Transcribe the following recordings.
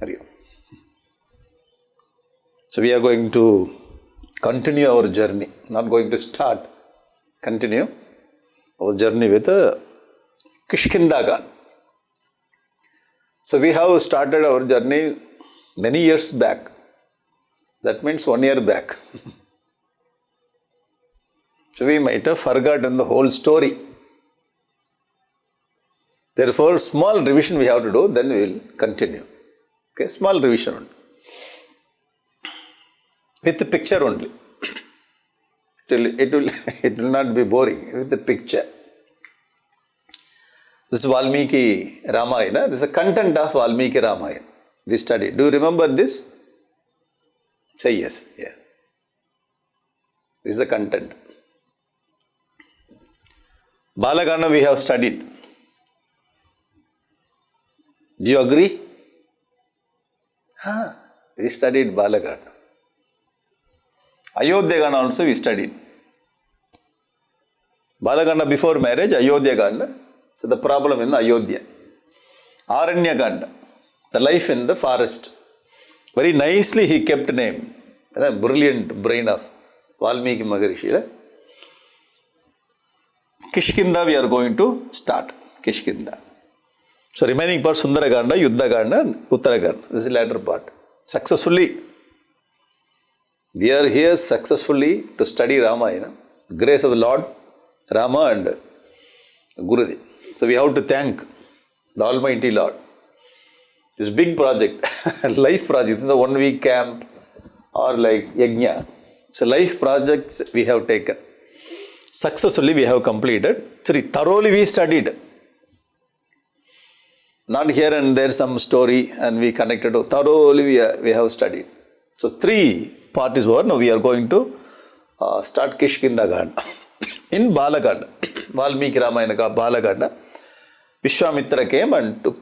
Hari Om. So we are going to continue our journey, not going to start, continue our journey with Kishkinda Kanda. So we have started our journey many years back. That means 1 year back. So we might have forgotten the whole story. Therefore, small revision we have to do, then we will continue. Okay, small revision only. With the picture only. It will not be boring with the picture. This is Valmiki Ramayana. This is the content of Valmiki Ramayana. We studied. Do you remember this? Say yes. Yeah. This is the content. Bala Kanda we have studied. Do you agree? We studied Bala Kanda. Ayodhya Kanda also we studied. Bala Kanda before marriage, Ayodhya Kanda. So the problem in Ayodhya. Aranya Kanda, the life in the forest. Very nicely he kept name. The brilliant brain of Valmiki Maharishi. Kishkindha we are going to start. Kishkindha. So remaining part Sundara Kanda, Yuddha Kanda and Uttara Kanda. This is the latter part. Successfully. We are here successfully to study Ramayana. Grace of the Lord Rama and Gurudev. So we have to thank the Almighty Lord. This big project, life project, this is a 1 week camp or like yajna. It's a life project we have taken. Successfully we have completed. Thoroughly we studied. Not here and there some story and we connected. Thoroughly we have studied. So 3 part is over. Now we are going to start Kishkinda Kanda. In Bala Kanda, Valmiki Ramayana ka Bala Kanda, Vishwamitra came and took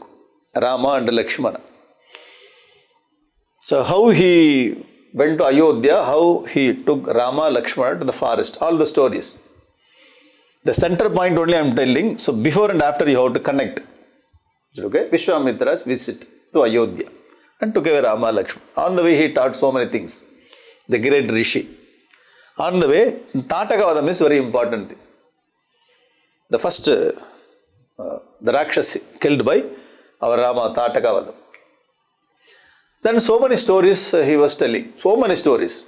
Rama and Lakshmana. So how he went to Ayodhya, how he took Rama, Lakshmana to the forest, all the stories. The center point only I am telling. So before and after you have to connect. Okay? Vishwamitra's visit to Ayodhya and took away Rama, Lakshmana. On the way he taught so many things. The great Rishi. On the way, Tatakavadam is very important thing. The first, the Rakshasi killed by our Rama, Tatakavadam. Then so many stories he was telling. So many stories.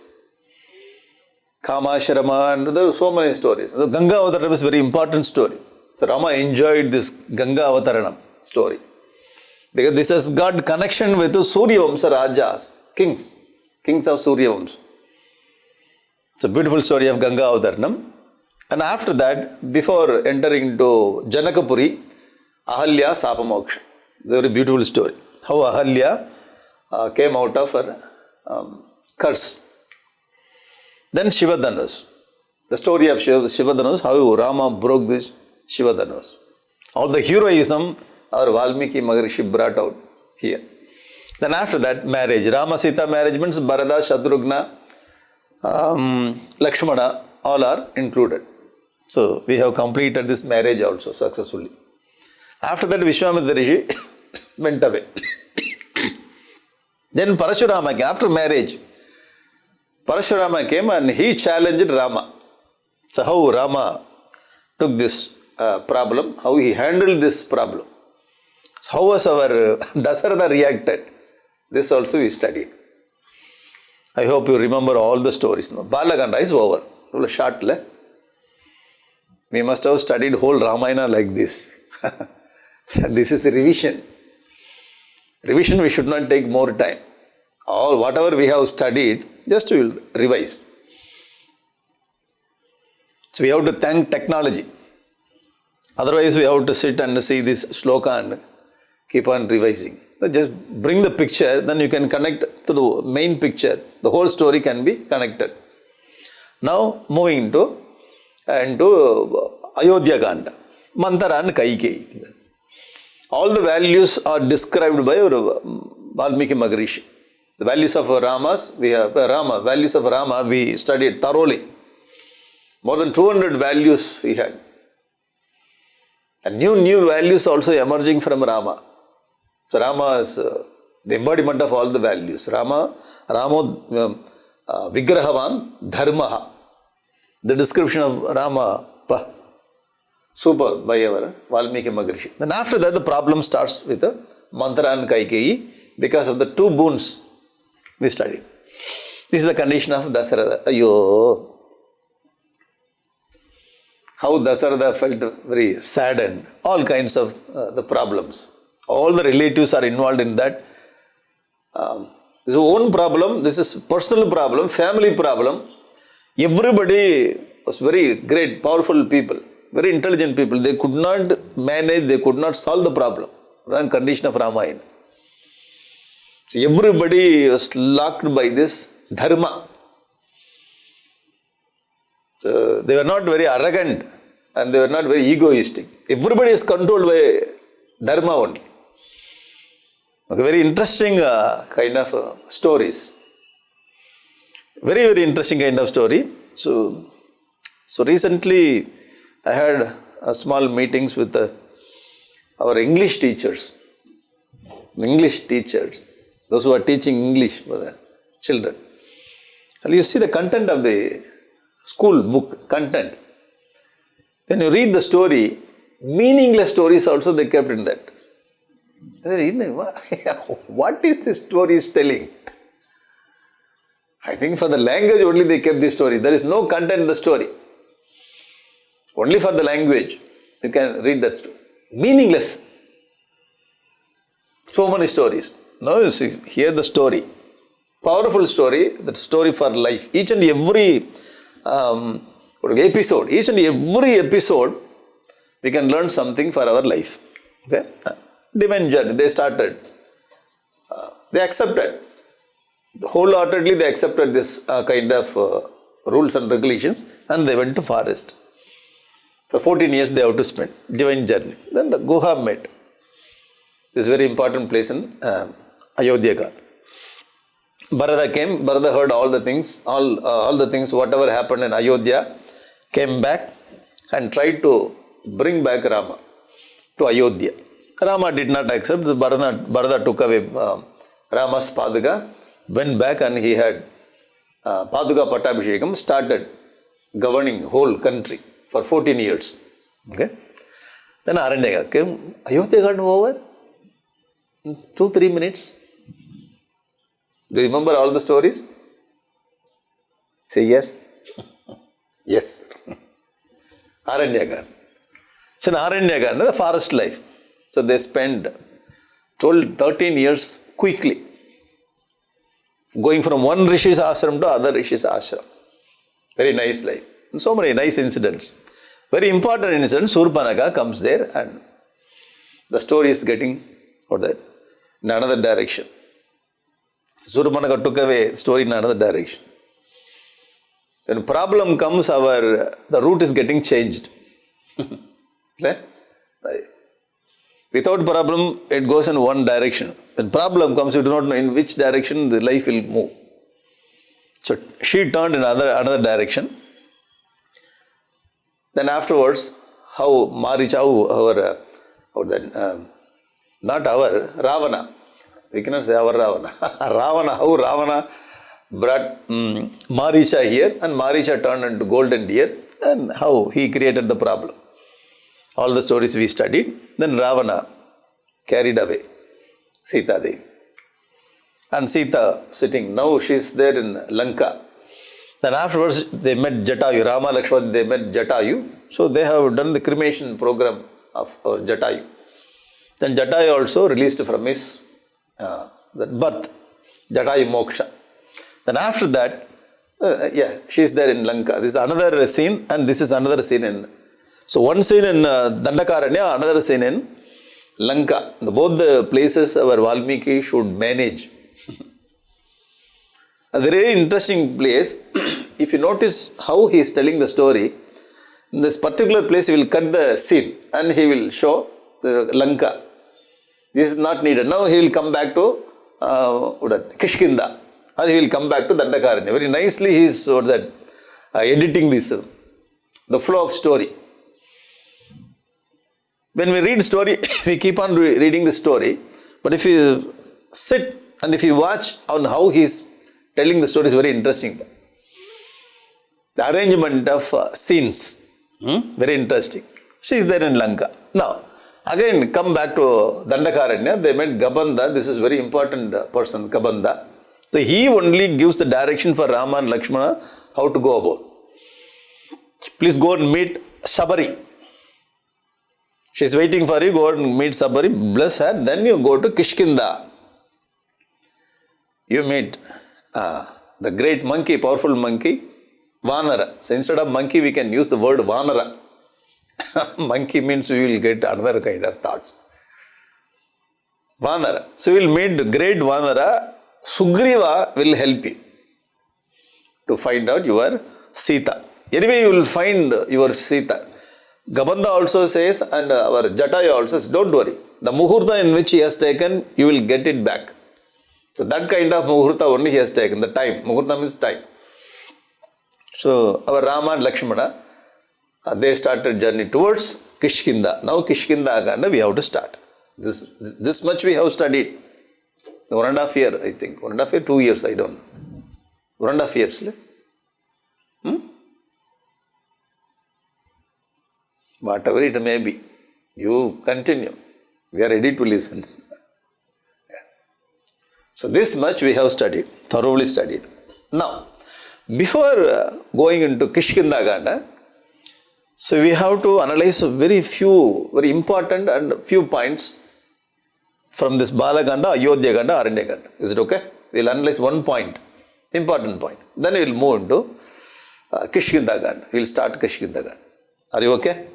Kama, Sharama, and there were so many stories. The Ganga Avataranam is a very important story. So Rama enjoyed this Ganga Avataranam story. Because this has got connection with the Surya Vamsa Rajas, kings of Surya Vamsa. It's a beautiful story of Ganga Avataranam. And after that, before entering into Janakapuri, Ahalya Sapamoksha. It's a very beautiful story. How Ahalya came out of her curse. Then Shivadhanush. The story of Shivadhanush, how Rama broke this Shivadhanush. All the heroism our Valmiki Maharishi brought out here. Then after that, marriage. Rama Sita marriage means Bharata, Shatrugna, Lakshmana, all are included. So we have completed this marriage also successfully. After that, Vishwamitra Rishi went away. Then Parashurama came. After marriage, Parashurama came and he challenged Rama. So how Rama took this problem, how he handled this problem. So how was our Dasharatha reacted? This also we studied. I hope you remember all the stories. No? Bala Kanda is over. Short. We must have studied whole Ramayana like this. So this is a revision. Revision we should not take more time. All whatever we have studied, just we will revise. So we have to thank technology. Otherwise we have to sit and see this shloka and keep on revising. So just bring the picture, then you can connect to the main picture. The whole story can be connected. Now moving into Ayodhya Kanda. Mantara and Kaikeyi. All the values are described by Valmiki Maharishi. The values of values of Rama we studied thoroughly. More than 200 values he had. And new values also emerging from Rama. So Rama's the embodiment of all the values. Ramo Vigrahavan Dharma. The description of Rama, super by our Valmiki Maharishi. Then after that, the problem starts with Manthara and Kaikeyi because of the two boons we studied. This is the condition of Dasharatha. Ayo. How Dasharatha felt very saddened. All kinds of the problems. All the relatives are involved in that. This is own problem, this is personal problem, family problem. Everybody was very great, powerful people, very intelligent people. They could not manage, they could not solve the problem. That's the condition of Ramayana. So everybody was locked by this Dharma. So they were not very arrogant and they were not very egoistic. Everybody is controlled by Dharma only. Okay, very interesting kind of stories. Very, very interesting kind of story. So recently I had small meetings with our English teachers. Those who are teaching English for the children. Well, you see the content of the school book, content. When you read the story, meaningless stories also they kept in that. What is this story is telling? I think for the language only they kept this story. There is no content in the story. Only for the language you can read that story. Meaningless. So many stories. Now you see, hear the story. Powerful story, that story for life. Each and every episode, we can learn something for our life. Okay? Divine journey, they started. They accepted. Wholeheartedly they accepted this kind of rules and regulations and they went to forest. For 14 years they have to spend. Divine journey. Then the Guha met. This is very important place in Ayodhya. Bharata came, Bharata heard all the things, whatever happened in Ayodhya, came back and tried to bring back Rama to Ayodhya. Rama did not accept. Bharata took away Rama's Paduka, went back and he had Paduka Pattabhishekam, started governing whole country for 14 years. Okay. Then Aranya came. Ayodhya got over in 2-3 minutes. Do you remember all the stories? Say yes. Yes. Aranya. So in Aranya, the forest life. So they spent 13 years quickly. Going from one Rishi's ashram to other Rishi's ashram. Very nice life. And so many nice incidents. Very important incident. Surpanaka comes there and the story is getting in another direction. Surpanaka took away the story in another direction. When problem comes, the route is getting changed. Right? Without problem, it goes in one direction. When problem comes, you do not know in which direction the life will move. So she turned in another direction. Then afterwards, how Maricha, Ravana. We cannot say our Ravana. How Ravana brought Maricha here and Maricha turned into golden deer and how he created the problem. All the stories we studied. Then Ravana carried away Sita Devi. And Sita sitting. Now she is there in Lanka. Then afterwards they met Jatayu. Rama, Lakshmana, they met Jatayu. So they have done the cremation program of Jatayu. Then Jatayu also released from his birth. Jatayu Moksha. Then after that, she is there in Lanka. This is another scene and this is another scene in. So one scene in Dandakaranya, another scene in Lanka. Both the places our Valmiki should manage. A very interesting place. If you notice how he is telling the story, in this particular place he will cut the scene and he will show the Lanka. This is not needed. Now he will come back to Kishkindha. Or he will come back to Dandakaranya. Very nicely he is editing this, the flow of story. When we read story, we keep on reading the story. But if you sit and if you watch on how he is telling the story is very interesting. The arrangement of scenes, very interesting. She is there in Lanka. Now, again come back to Dandakaranya. They met Gabanda. This is very important person, Gabanda. So he only gives the direction for Rama and Lakshmana how to go about. Please go and meet Sabari. She is waiting for you. Go and meet Sabari. Bless her. Then you go to Kishkinda. You meet the great monkey, powerful monkey, Vanara. So instead of monkey, we can use the word Vanara. Monkey means we will get another kind of thoughts. Vanara. So you will meet great Vanara. Sugriva will help you to find out your Sita. Anyway, you will find your Sita. Gabanda also says, and our Jataya also says, don't worry. The Muhurta in which he has taken, you will get it back. So that kind of Muhurta only he has taken, the time. Muhurta means time. So our Rama and Lakshmana, they started journey towards Kishkinda. Now Kishkinda Kanda we have to start. This much we have studied. 1.5 years, I think. 1.5 years, 2 years, I don't know. 1.5 years. Whatever it may be, you continue. We are ready to listen. So this much we have studied, thoroughly studied. Now, before going into Kishkinda Kanda, so we have to analyze very important and few points from this Bala Kanda, Ayodhya Kanda, Aranya Kanda. Is it okay? We will analyze one point, important point. Then we will move into Kishkinda Kanda. We will start Kishkinda Kanda. Are you okay?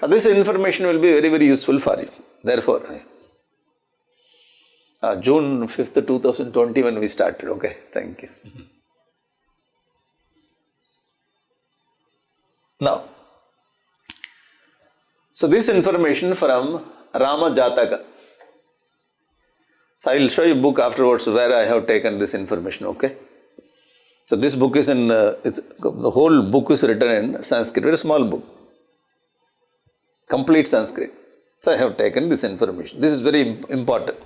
This information will be very, very useful for you. Therefore, June 5th, 2020 when we started. Okay, thank you. Now, so this information from Rama Jataka. So I will show you a book afterwards where I have taken this information, okay? So this book is in, the whole book is written in Sanskrit, very small book. Complete Sanskrit. So I have taken this information. This is very important.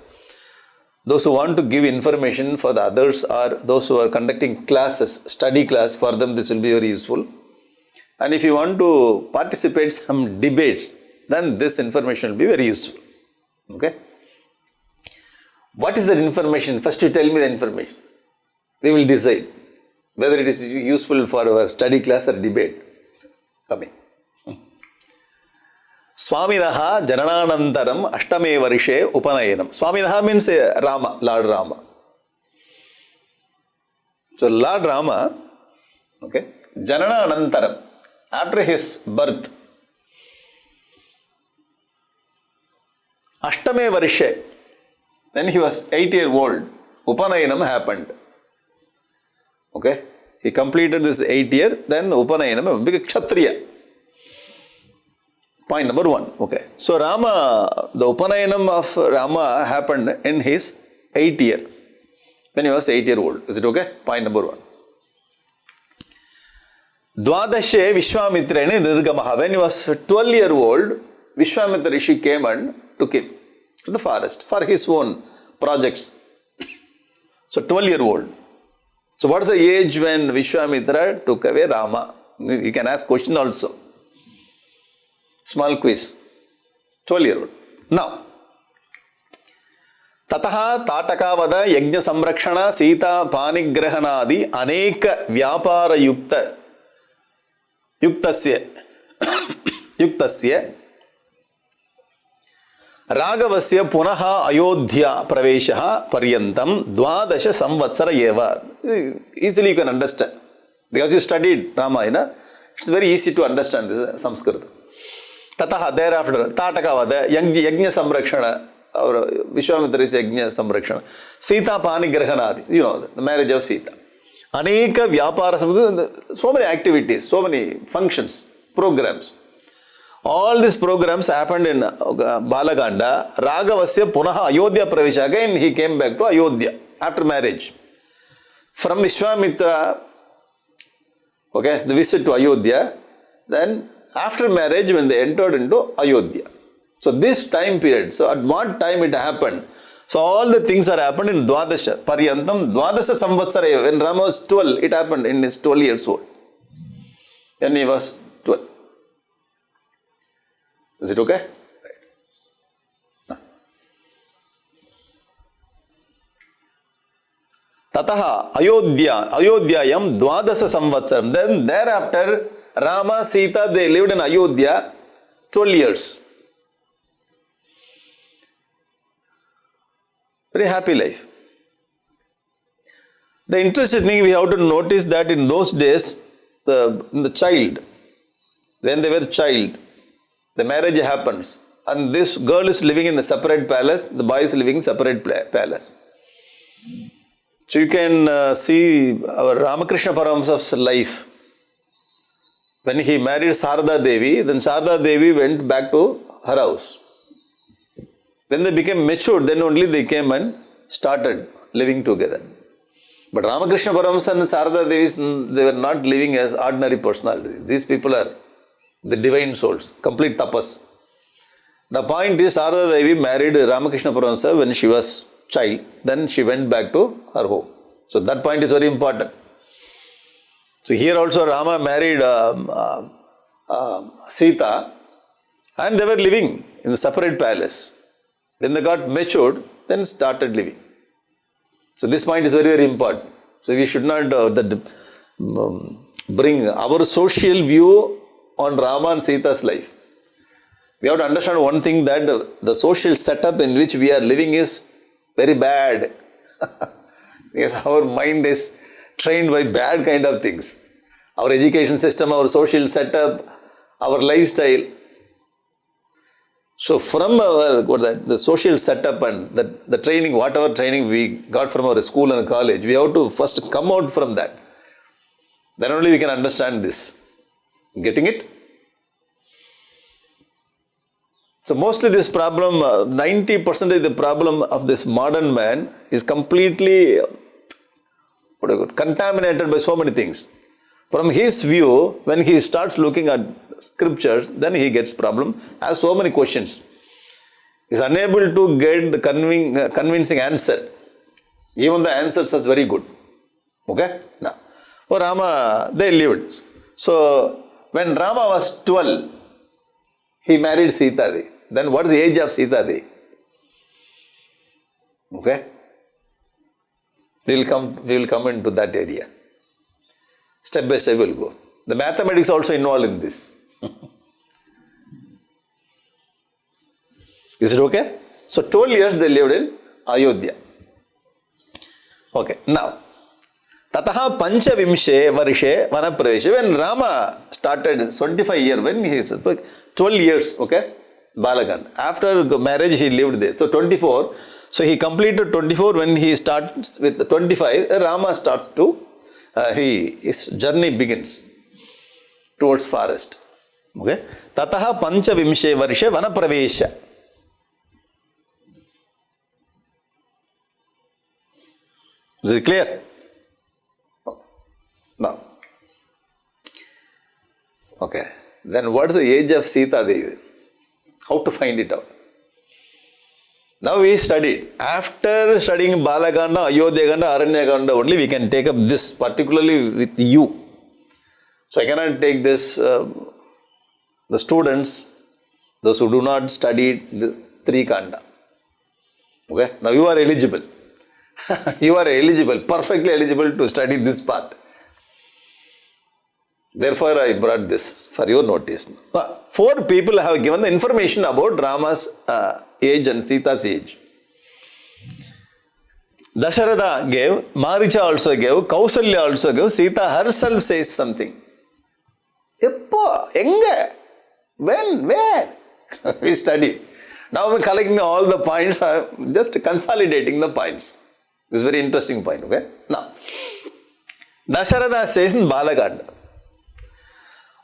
Those who want to give information for the others or those who are conducting classes, study class, for them this will be very useful. And if you want to participate some debates, then this information will be very useful. Okay? What is that information? First you tell me the information. We will decide whether it is useful for our study class or debate. Coming. Swaminaha Janananantaram Ashtame Varishe Upanayanam. Swaminaha means Rama, Lord Rama. So Lord Rama, okay, Janananantaram, after his birth, Ashtame Varishe, when he was 8 years old, Upanayanam happened. Okay, he completed this 8 years, then Upanayanam became Kshatriya. Point number 1. Okay. So Rama, the Upanayanam of Rama happened in his 8th year. When he was 8 years old. Is it okay? Point number 1. Dwadashe Vishwamitrene Nirgamaha. When he was 12 years old, Vishwamitra Rishi came and took him to the forest for his own projects. So 12 years old. So what is the age when Vishwamitra took away Rama? You can ask question also. Small quiz. 12-year-old. Now, Tataha Tatakavada Yajna Samrakshana Sita Panigrahanadi Aneka Vyapara Yuktasya Ragavasya Punaha Ayodhya Praveshaha Paryantam Dwadasha Samvatsara Eva. Easily you can understand. Because you studied Ramayana, it's very easy to understand this Sanskrit. Tataha, thereafter, Tatakavada, Yajna Samrakshana, or Vishwamitra's Yajna Samrakshana, Sita Panigrahanadi, you know, the marriage of Sita. Aneka Vyapara, so many activities, so many functions, programs. All these programs happened in Bala Kanda. Ragavasya Punaha Ayodhya Pravesha. Again, he came back to Ayodhya after marriage. From Vishwamitra, okay, the visit to Ayodhya, then after marriage, when they entered into Ayodhya. So this time period, so at what time it happened? So all the things are happened in Dwadasha. Paryantam Dwadasha Samvatsara. When Rama was 12, it happened in his 12 years old. When he was 12. Is it okay? Right. Tataha Ayodhyayam Dwadasa Samvatsaram. Then thereafter, Rama, Sita, they lived in Ayodhya 12 years. Very happy life. The interesting thing we have to notice that in those days, the child, when they were child, the marriage happens, and this girl is living in a separate palace, the boy is living in separate palace. So you can see our Ramakrishna Paramahamsa's life. When he married Sarada Devi, then Sarada Devi went back to her house. When they became mature, then only they came and started living together. But Ramakrishna Paramahamsa and Sarada Devi, they were not living as ordinary personalities. These people are the divine souls, complete tapas. The point is, Sarada Devi married Ramakrishna Paramahamsa when she was child. Then she went back to her home. So that point is very important. So here also Rama married Sita, and they were living in the separate palace. When they got matured, then started living. So this point is very, very important. So we should not bring our social view on Rama and Sita's life. We have to understand one thing, that the social setup in which we are living is very bad. Because our mind is trained by bad kind of things. Our education system, our social setup, our lifestyle. So from the social setup and the training, whatever training we got from our school and college, we have to first come out from that. Then only we can understand this. Getting it? So mostly this problem, 90% of the problem of this modern man is completely contaminated by so many things. From his view, when he starts looking at scriptures, then he gets problem, has so many questions. He is unable to get the convincing answer. Even the answers are very good. Okay? Now, for Rama, they lived. So, when Rama was 12, he married Sita. Then what is the age of Sita? Okay? We will come into that area. Step by step we will go. The mathematics also involved in this. Is it okay? So 12 years they lived in Ayodhya. Okay, now, Tataha Pancha Vimshe Varishe Vanapraveshe. When Rama started 25 years, when he is 12 years, okay, Balagan. After marriage he lived there. So 24. So he completed 24. When he starts with 25, Rama starts to, his journey begins towards forest. Okay. Tataha Pancha Vimshe Varishe Vanapravesha. Is it clear? Okay. Now. Okay. Then what is the age of Sita Devi? How to find it out? Now we studied. After studying Bala Kanda, Ayodhya Kanda, Aranya Kanda only, we can take up this particularly with you. So I cannot take this, the students, those who do not study the 3 Kanda. Okay? Now you are eligible. You are eligible, perfectly eligible to study this part. Therefore, I brought this for your notice. 4 people have given the information about Rama's age and Sita's age. Dasharatha gave, Maricha also gave, Kausalya also gave, Sita herself says something. Eppo, enga, when, where? We studied. Now we are collecting all the points, just consolidating the points. This is a very interesting point, okay? Now, Dasharatha says in Bala Kanda,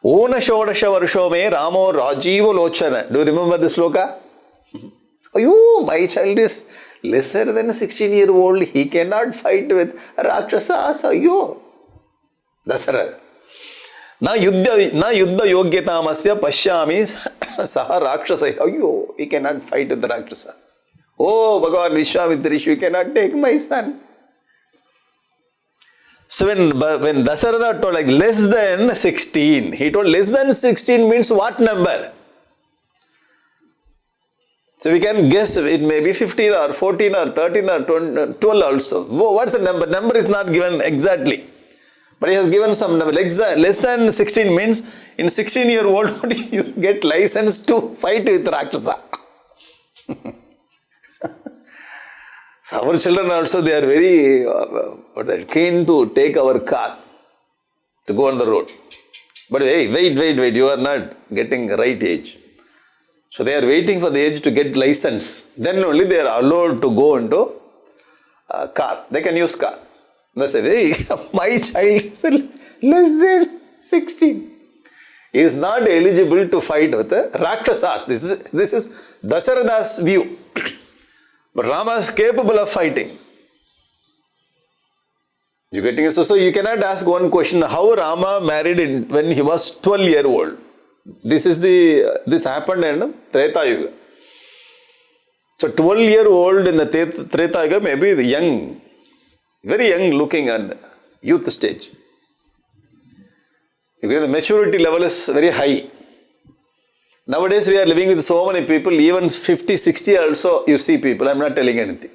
Ona Shodasha Varsho me Ramo Rajiva Lochana. Do you remember this sloka? Oh, my child is lesser than a 16-year-old. He cannot fight with Rakshasas. Ayyo. Dasharatha. Na yuddha yogyatamasya pashyami saha Rakshasa. Ayyo. He cannot fight with the Rakshasa. Oh, Bhagavan Vishwamitra Rishi, you cannot take my son. So when Dasharatha told like less than 16, he told less than 16 means what number? So we can guess it may be 15 or 14 or 13 or 12 also. What's the number? Number is not given exactly. But he has given some number. Less than 16 means in 16-year-old you get license to fight with Rakshasa. So our children also, they are very keen to take our car to go on the road. But hey, wait, you are not getting right age. So they are waiting for the age to get license. Then only they are allowed to go into car. They can use car. They say, hey, my child is less than 16. He is not eligible to fight with the Rakshasas. This is Dasharatha's view. But Rama is capable of fighting. You getting it? So you cannot ask one question, how Rama married when he was 12-year-old. This happened in Treta Yuga. So 12-year-old in the Treta Yuga may be the young, very young looking and youth stage. You get the maturity level is very high. Nowadays we are living with so many people, even 50, 60 also you see people, I am not telling anything.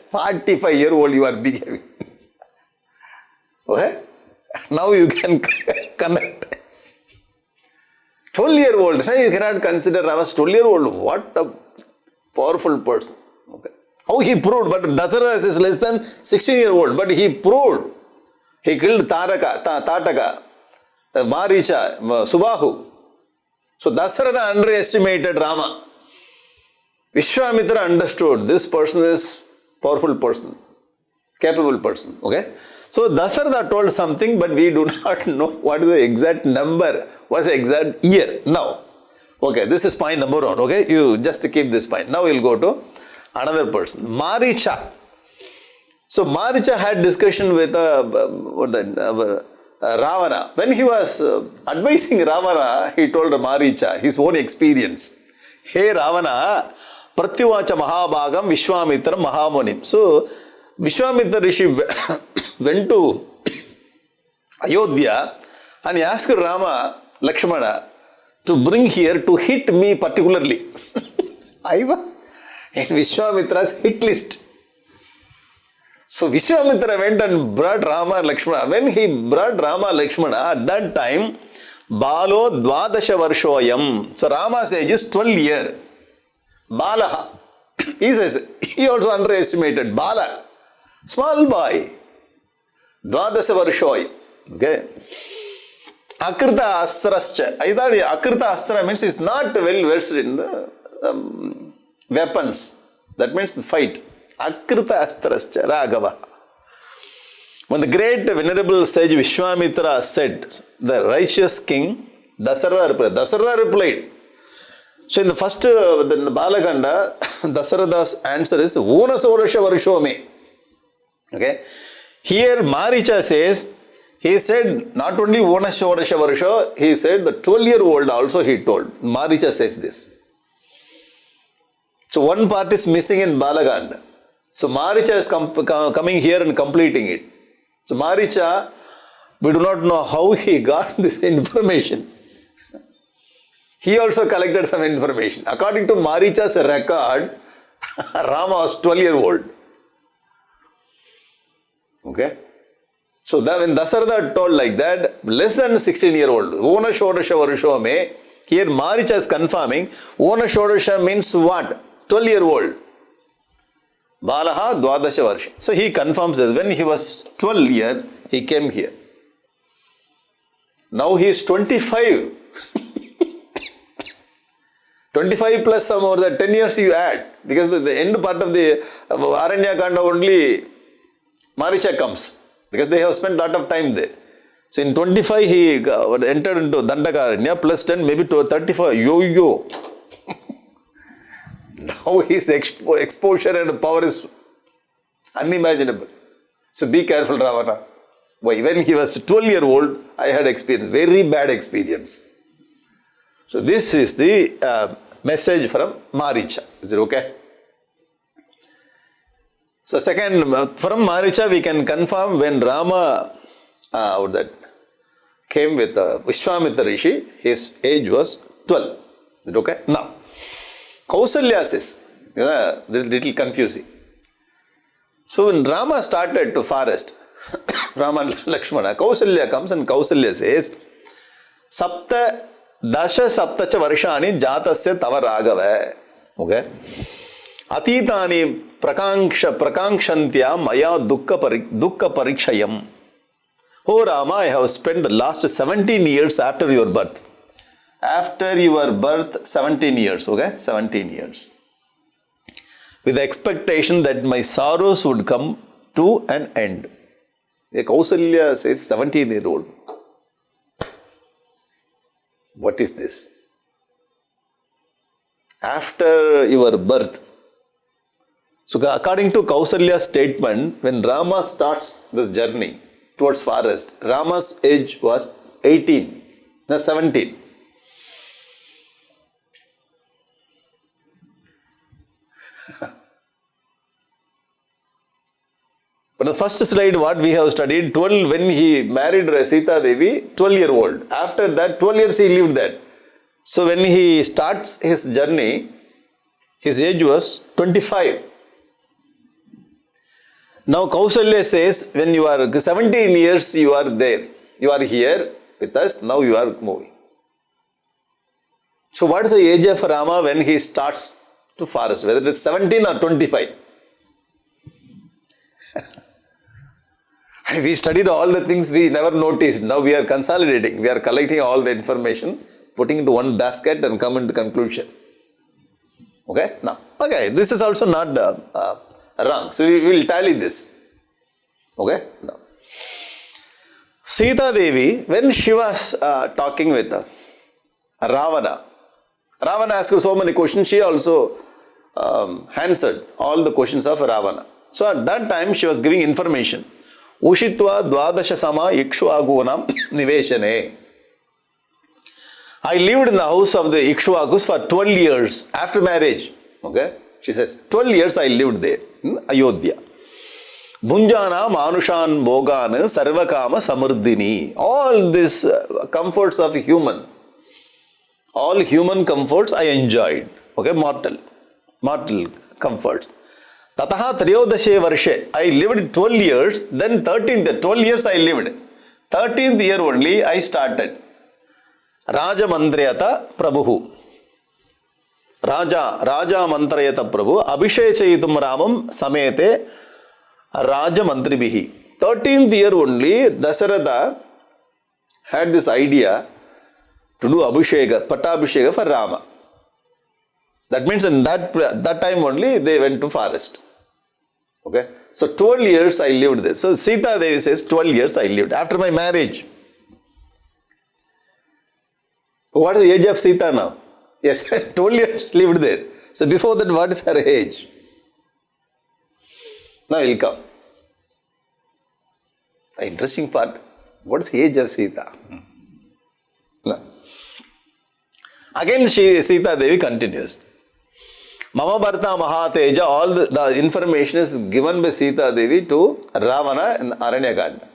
45-year-old you are behaving. Okay? Now you can connect. 12-year-old, you cannot consider Rama as 12-year-old. What a powerful person. Okay. How he proved, but Dasharatha is less than 16-year-old, but he proved. He killed Tataka, Maricha, Subahu. So Dasharatha underestimated Rama. Vishwamitra understood this person is powerful person, capable person. Okay. So Dasharatha told something, but we do not know what is the exact number, what is the exact year. Now, okay, this is point number 1. Okay, you just keep this point. Now we'll go to another person, Maricha. So Maricha had discussion with Ravana. When he was advising Ravana, he told Maricha his own experience. Hey Ravana, Pratyuvacha Mahabhagam Vishwamitra Mahamunim. So Vishwamitra Rishi went to Ayodhya and he asked Rama, Lakshmana to bring here to hit me particularly. I was in Vishwamitra's hit list. So Vishwamitra went and brought Rama and Lakshmana. When he brought Rama and Lakshmana, at that time, Balo Dvadasha Varshoyam. So Rama's age is 12 years. Bala. He says, he also underestimated Bala. Small boy. Dvadasha Varshoyam. Okay. Akrita Astrascha. I thought Akrita Astra means he is not well versed in the weapons. That means the fight. Akrita Astrascha Raghava. When the great venerable sage Vishwamitra said, the righteous king, Dasharatha replied. So in the first, in the Bala Kanda, Dasharatha's answer is Unasorasha Varshome. Okay. Here Maricha says, he said not only Unasorasha Varsho, he said the 12-year-old also he told. Maricha says this. So one part is missing in Bala Kanda. So Maricha is coming here and completing it. So Maricha, we do not know how he got this information. He also collected some information. According to Maricha's record, Rama was 12-year-old. Okay. So that when Dasharatha told like that, less than 16-year-old, Ona Shodasha Varushome, here Maricha is confirming, Ona Shodasha means what? 12-year-old. Balaha Dvadasha Varsha. So he confirms that when he was 12 years, he came here. Now he is 25. 25 plus some more than 10 years you add. Because the end part of the Aranya Kanda only Maricha comes. Because they have spent a lot of time there. So in 25 he entered into Dandakaranya plus 10 maybe to 35. Yo. Now his exposure and power is unimaginable. So be careful, Ravana. Why? When he was 12-year-old, I had experience, very bad experience. So this is the message from Maricha. Is it okay? So second, from Maricha we can confirm when Rama came with Vishwamitra Rishi, his age was 12. Is it okay? Now, Kausalya says, this is little confusing. So when Rama started to forest, Rama and Lakshmana, Kausalya comes and Kausalya says, Dasha saptacha varshani jatasya tava raghava. Okay? Atitani prakangshantya maya dukkha parikshayam. Oh Rama, I have spent the last 17 years after your birth. After your birth, 17 years, okay? 17 years. With the expectation that my sorrows would come to an end. Kausalya says 17-year-old. What is this? After your birth. So according to Kausalya's statement, when Rama starts this journey towards forest, Rama's age was 18, no, 17. But the first slide what we have studied, 12 when he married Sita Devi, 12-year-old. After that, 12 years he lived that. So when he starts his journey, his age was 25. Now Kausalya says, when you are 17 years, you are there. You are here with us, now you are moving. So what is the age of Rama when he starts to forest, whether it is 17 or 25? We studied all the things we never noticed. Now we are consolidating. We are collecting all the information, putting into one basket and come into conclusion. Okay? Now, okay, this is also not wrong. So we will tally this. Okay? Now, Sita Devi, when she was talking with Ravana asked her so many questions. She also answered all the questions of Ravana. So at that time, she was giving information. Ushitva dvadasha sama ikshvagunam niveshane. I lived in the house of the Ikshvakus for 12 years after marriage. Okay? She says, 12 years I lived there in Ayodhya. Bhunjana manushan bogan sarvakama samurdini. All these comforts of human. All human comforts I enjoyed. Okay? Mortal comforts. Tataha triyodashe varshe. I lived 12 years. Then 12 years I lived. 13th year only I started. Raja Mantrayata Prabhu. Raja Mantrayata Prabhu. Abhishechayitum Ramam Samete Raja Mantribihi. 13th year only Dasharatha had this idea to do Abhisheka, Pattabhisheka for Rama. That means in that time only they went to forest. Okay. So 12 years I lived there. So Sita Devi says 12 years I lived after my marriage. What is the age of Sita now? Yes, 12 years lived there. So before that, what is her age? Now it will come. The interesting part, what is the age of Sita? No. Again, Sita Devi continues. Mama Bharta Mahateja, all the information is given by Sita Devi to Ravana in Aranya Kanda.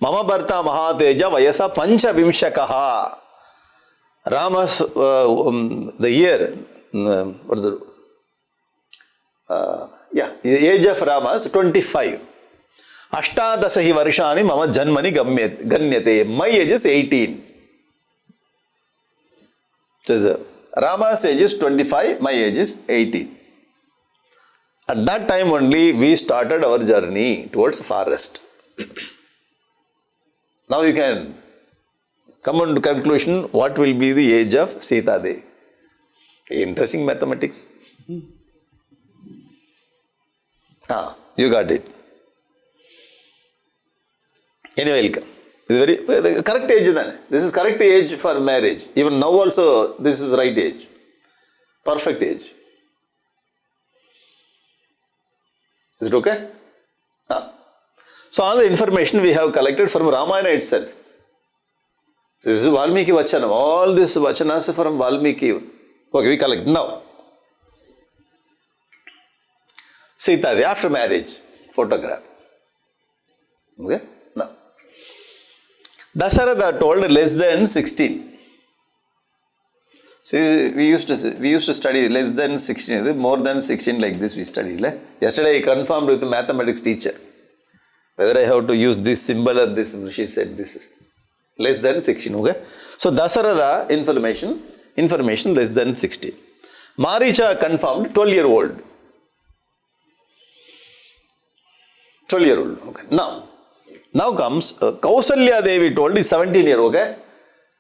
Mama Bharta Mahateja Vayasa Pancha Vimshakaha. Rama's, the year, what is it? The age of Rama is 25. Ashtadasahi Varshani Mama Janmani Ganyate. My age is 18. So Rama's age is 25, my age is 18. At that time only we started our journey towards forest. Now you can come on to conclusion what will be the age of Sita Devi. Interesting mathematics. You got it. Anyway, welcome. The correct age then. This is correct age for marriage. Even now also this is right age. Perfect age. Is it okay? So all the information we have collected from Ramayana itself. So this is Valmiki Vachanam. All these Vachanas are from Valmiki. Okay, we collect. Now, Sita, after marriage, photograph. Okay, now. Dasharatha told less than 16. See, we used to study less than 16, more than 16 like this we studied. Yesterday I confirmed with the mathematics teacher whether I have to use this symbol or this symbol. She said this is less than 16. Okay? So Dasharatha information less than 16. Maricha confirmed 12-year-old. 12-year-old. Okay. Now comes Kausalya Devi told is 17-year-old. Okay?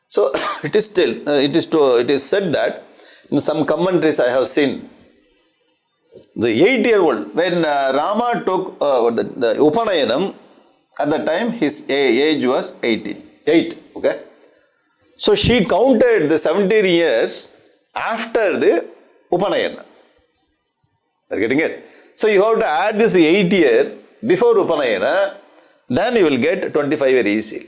So it is said that in some commentaries I have seen the 8-year-old when Rama took the Upanayanam, at the time his age was 18. 8. Okay. So she counted the 17 years after the Upanayana. Are you getting it? So you have to add this 8 year before Upanayana, then you will get 25 very easily.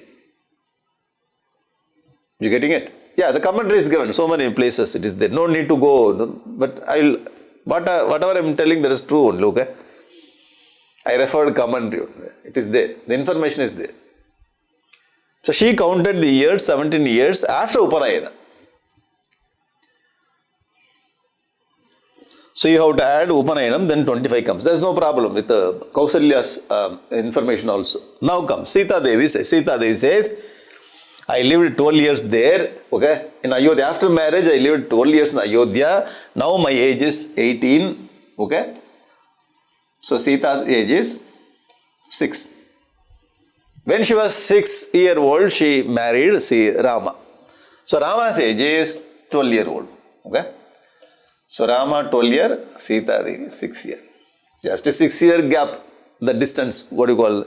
You getting it? Yeah, the commentary is given. So many places it is there. No need to go. But whatever I am telling, that is true only. Okay? I referred commentary. It is there. The information is there. So she counted the years, 17 years after Upanayana. So you have to add Upanayanam, then 25 comes. There is no problem with Kausalya's information also. Now comes Sita Devi says, I lived 12 years there, okay, in Ayodhya. After marriage, I lived 12 years in Ayodhya. Now my age is 18, okay. So Sita's age is 6. When she was 6-year-old, she married Rama. So Rama's age is 12-year-old, okay. So Rama 12 year, Sita Devi 6 year. Just a 6-year gap, the distance, what you call,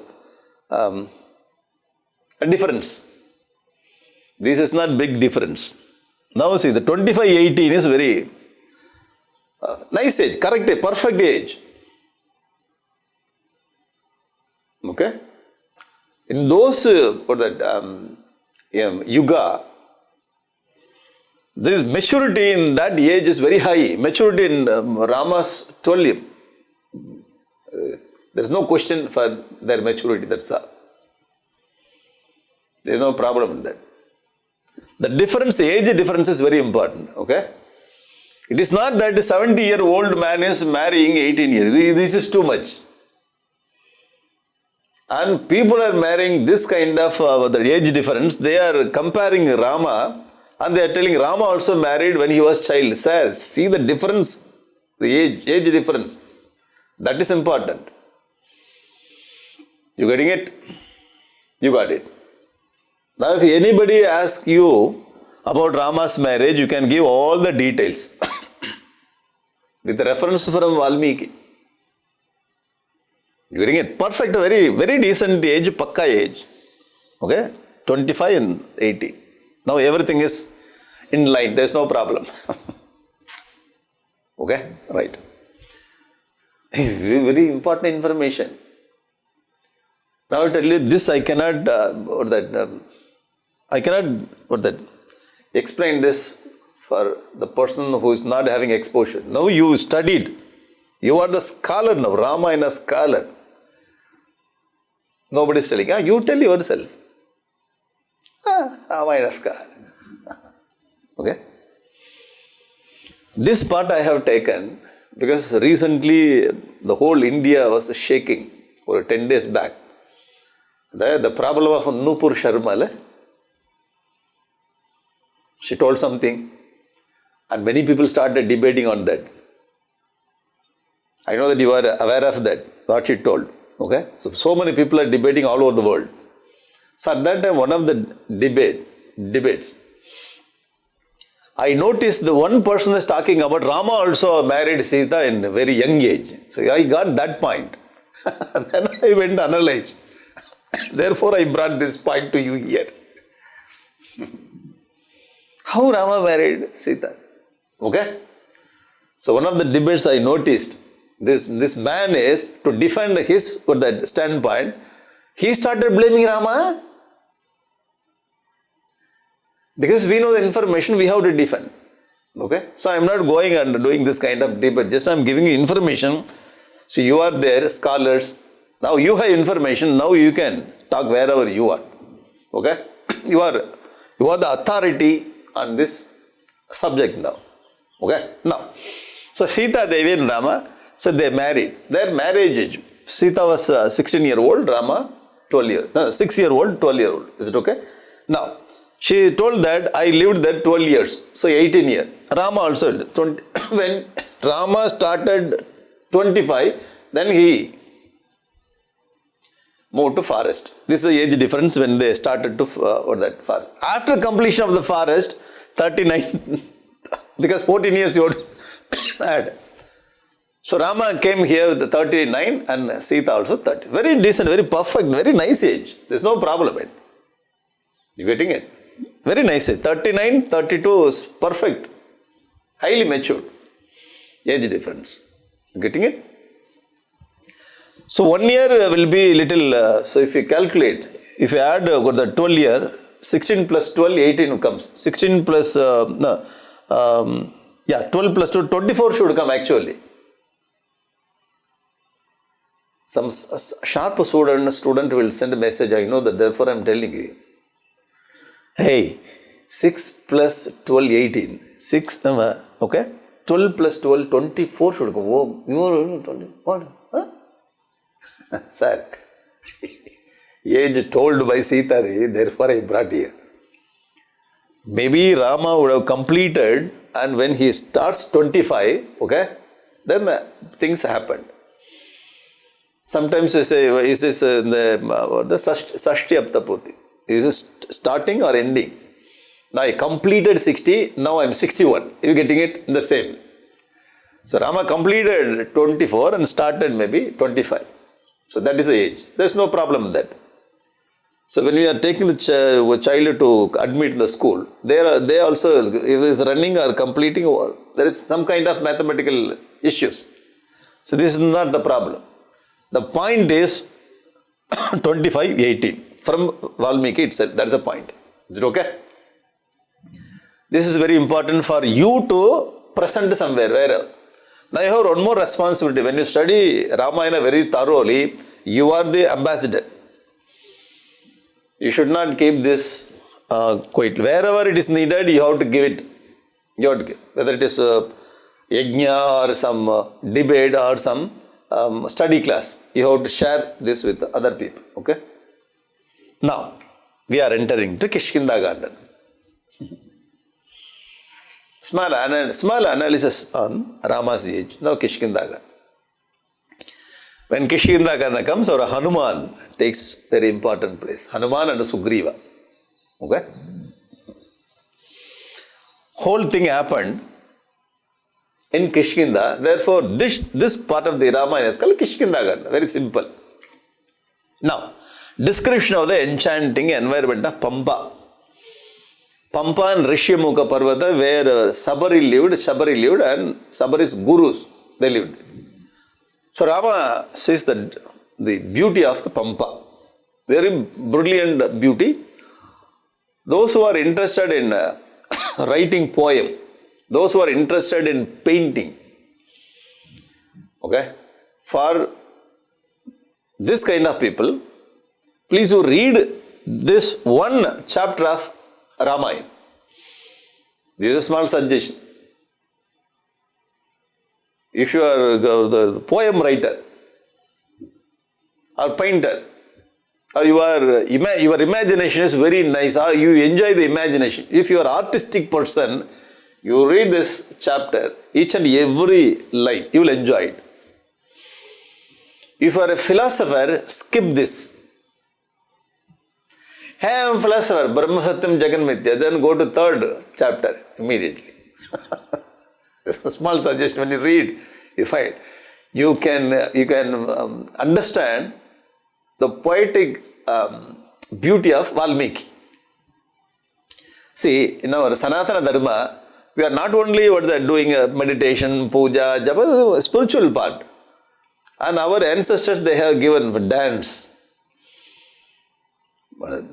a difference. This is not big difference. Now see, the 25-18 is very nice age, correct age, perfect age. Okay? In those, yuga, this maturity in that age is very high. Maturity in Rama's 12. There is no question for their maturity, that's all. There is no problem in that. The difference, age difference is very important, okay? It is not that a 70-year-old man is marrying 18 years. This is too much. And people are marrying this kind of the age difference. They are comparing Rama and they are telling Rama also married when he was child. Sir, see the difference, the age difference. That is important. You getting it? You got it. Now, if anybody asks you about Rama's marriage, you can give all the details with reference from Valmiki. You getting it? Perfect, very, very decent age, pakka age. Okay? 25 and 80. Now everything is in line. There is no problem. Okay? Right. Very important information. Now I tell you this, I cannot, explain this for the person who is not having exposure. Now you studied. You are the scholar now, Ramayana scholar. Nobody is telling. You tell yourself. Ramayana scholar. Okay? This part I have taken because recently the whole India was shaking for 10 days back. The problem of Nupur Sharma, she told something and many people started debating on that. I know that you are aware of that, what she told. Okay? So many people are debating all over the world. So at that time, one of the debates, I noticed the one person is talking about Rama also married Sita in a very young age. So I got that point. Then I went to analyze. Therefore, I brought this point to you here. How Rama married Sita? Okay? So one of the debates I noticed, this man is, to defend his standpoint, he started blaming Rama. Because we know the information, we have to defend. Okay? So I am not going and doing this kind of debate. Just I am giving you information. So you are there, scholars. Now you have information. Now you can talk wherever you want. Okay? You are the authority on this subject now. Okay? Now, so Sita Devi and Rama, so they married. Their marriage age, Sita was 16-year-old, Rama 12-year. No, 6-year-old, 12-year-old. Is it okay? Now, she told that I lived there 12 years. So 18 years. Rama also, 20, when Rama started 25, then he moved to forest. This is the age difference when they started to forest. After completion of the forest, 39, because 14 years you would add. So Rama came here with 39 and Sita also 30. Very decent, very perfect, very nice age. There's no problem in it. You getting it? Very nice age. 39, 32 is perfect. Highly matured. Age difference. You getting it? So 1 year will be little, so if you calculate, if you add the 12 year, 16 plus 12, 18 comes. 16 plus, 12 plus 2, 24 should come actually. Some sharp student will send a message, I know that, therefore I am telling you. Hey, 6 plus 12, 18. 6, okay? 12 plus 12, 24 should come. Oh, you are 20. What? Huh? Sir, age told by Sita, therefore I brought here. Maybe Rama would have completed, and when he starts 25, okay, then things happened. Sometimes you say, is this the Sashti Aptaputi? Is this starting or ending? Now I completed 60, now I am 61. You getting it? The same. So Rama completed 24 and started maybe 25. So that is the age. There is no problem with that. So when we are taking the child to admit in the school, they also, if it is running or completing, there is some kind of mathematical issues. So this is not the problem. The point is 25, 18 from Valmiki itself. That is the point. Is it okay? This is very important for you to present somewhere, wherever. Now you have one more responsibility. When you study Ramayana very thoroughly, you are the ambassador. You should not keep this quiet. Wherever it is needed, you have to give it. You have to give. Whether it is yajna or some debate or some study class, you have to share this with other people. Okay? Now, we are entering to Kishkinda Kanda. Small analysis on Rama's age. Now Kishkinda Kanda. When Kishkinda Kanda comes, our Hanuman takes very important place. Hanuman and Sugriva. Okay? Whole thing happened in Kishkinda. Therefore, this part of the Ramayana is called Kishkinda Kanda. Very simple. Now, description of the enchanting environment of Pampa. Pampa and Rishyamukha Parvata, where Sabari lived, and Sabari's gurus, they lived. So Rama says that the beauty of the Pampa, very brilliant beauty. Those who are interested in writing poem, those who are interested in painting, okay, for this kind of people, please you read this one chapter of Ramayana. This is a small suggestion. If you are the poem writer or painter, or your imagination is very nice, or you enjoy the imagination. If you are an artistic person, you read this chapter, each and every line, you will enjoy it. If you are a philosopher, skip this. Hey, I am a philosopher, Brahma Satyam Jagan Mithya, then go to third chapter immediately. It's a small suggestion. When you read, you find you can understand the poetic beauty of Valmiki. See, in our Sanatana Dharma, we are not only doing meditation, puja, japa, spiritual part. And our ancestors, they have given dance,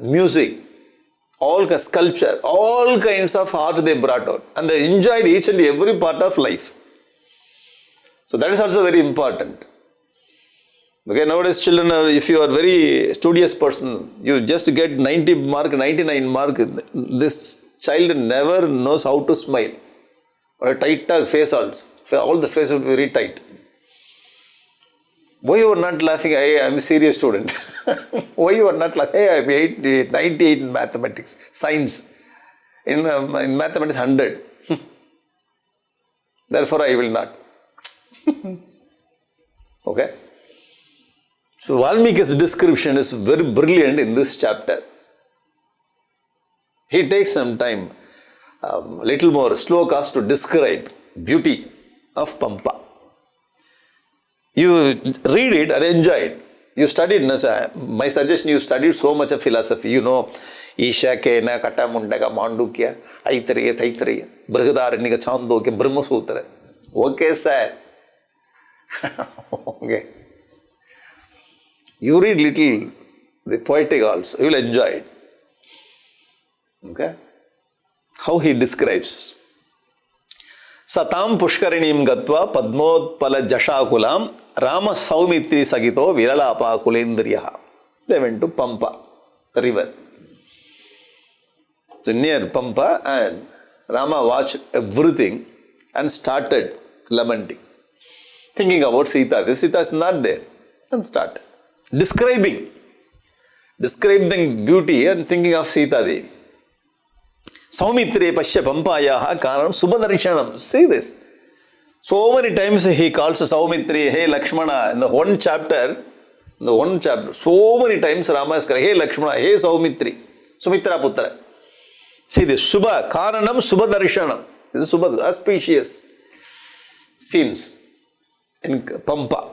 music, all sculpture, all kinds of art they brought out. And they enjoyed each and every part of life. So that is also very important. Okay, nowadays children are, if you are very studious person, you just get 90 mark, 99 mark, this child never knows how to smile. Or a tight face also. All the face will be very tight. Why you are not laughing? Hey, I am a serious student. Why you are not laughing? Hey, I am 98 in mathematics, science. In mathematics, 100. Therefore, I will not. Okay. So, Valmiki's description is very brilliant in this chapter. He takes some time, little more slokas to describe beauty of Pampa. You read it and enjoy it. You studied, my suggestion, you studied so much of philosophy. You know, Isha, Kena, Kata, Mundaga, Mandukya, Aitariya, Taitariya, Brihadaranyaka, Chandogya, Brahma Sutra. Okay, sir. Okay. You read little, the poetic also, you will enjoy it. Okay. How he describes. Satam Pushkarinim Gatva Padmotpala Jashakulam Rama Saumitri Sagito Viralapa Kulendriyaha. They went to Pampa, the river. So near Pampa, and Rama watched everything and started lamenting. Thinking about Sita. This Sita is not there. And started describing beauty and thinking of Sita Devi. Saumitre Pasya Pampayaha Karanam Subhadarshanam. See this. So many times he calls Saumitri, hey Lakshmana. In the one chapter, so many times Rama is calling, hey Lakshmana, hey Saumitri, Sumitra Putra. See this, Subha, Karanam Subhadarshanam. This is Subha, auspicious scenes in Pampa.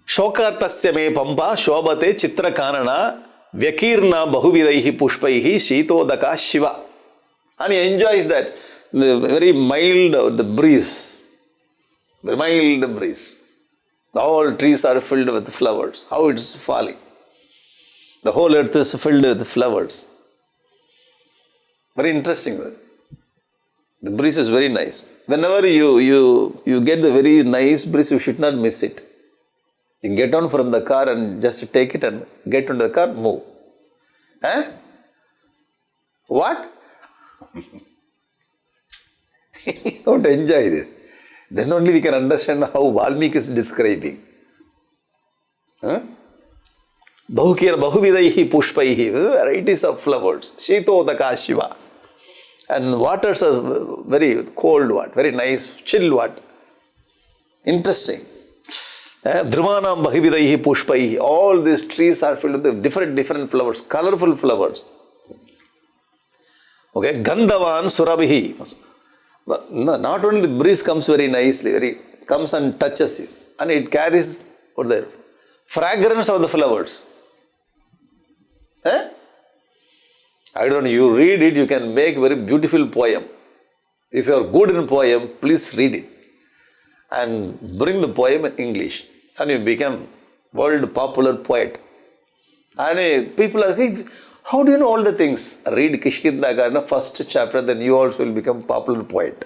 Shokartasya me Pampa, Shobhate Chitra Kanana, Vyakirna Bahuvidaihi Pushpaihi, Shitodaka Shiva. And he enjoys that. The very mild, the breeze. Very mild breeze. All trees are filled with flowers. How it is falling. The whole earth is filled with flowers. Very interesting. The breeze is very nice. Whenever you get the very nice breeze, you should not miss it. You get on from the car and just take it and get into the car, move. Eh? What? You don't enjoy this. Then only we can understand how Valmiki is describing. Huh? Bahuvidaihi pushpaihi, varieties of flowers. Shitodaka Shiva. And waters are very cold water, very nice, chill water. Interesting. Dhruvanam Bahuvidaihi pushpaihi. All these trees are filled with different flowers, colorful flowers. Okay, Gandhavan Surabhihi. Not only the breeze comes very nicely, comes and touches you, and it carries the fragrance of the flowers. Eh? I don't know, you read it, you can make very beautiful poem. If you are good in poem, please read it. And bring the poem in English. And you become world popular poet. And people are thinking, how do you know all the things? Read Kishkinda Kanda, first chapter, then you also will become popular poet.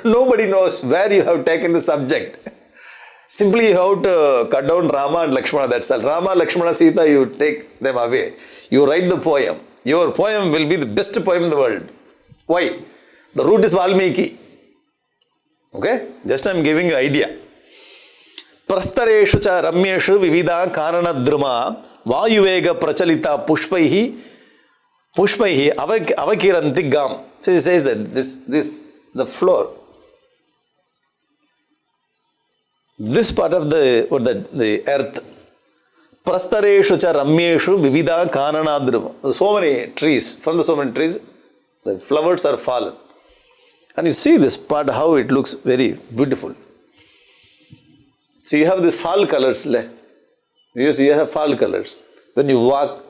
Nobody knows where you have taken the subject. Simply you have to cut down Rama and Lakshmana, that's all. Rama, Lakshmana, Sita, you take them away. You write the poem. Your poem will be the best poem in the world. Why? The root is Valmiki. Okay? Just I am giving you an idea. Prastareshu cha ramyeshu vivida karana drama vayuvega prachalita pushpaihi avakiranti gam. So he says that the floor, this part of the earth, prastareshu cha ramyeshu vivida karana drama. So many trees, from so many trees, the flowers are fallen. And you see this part, how it looks very beautiful. So you have the fall colors. You have fall colors. When you walk,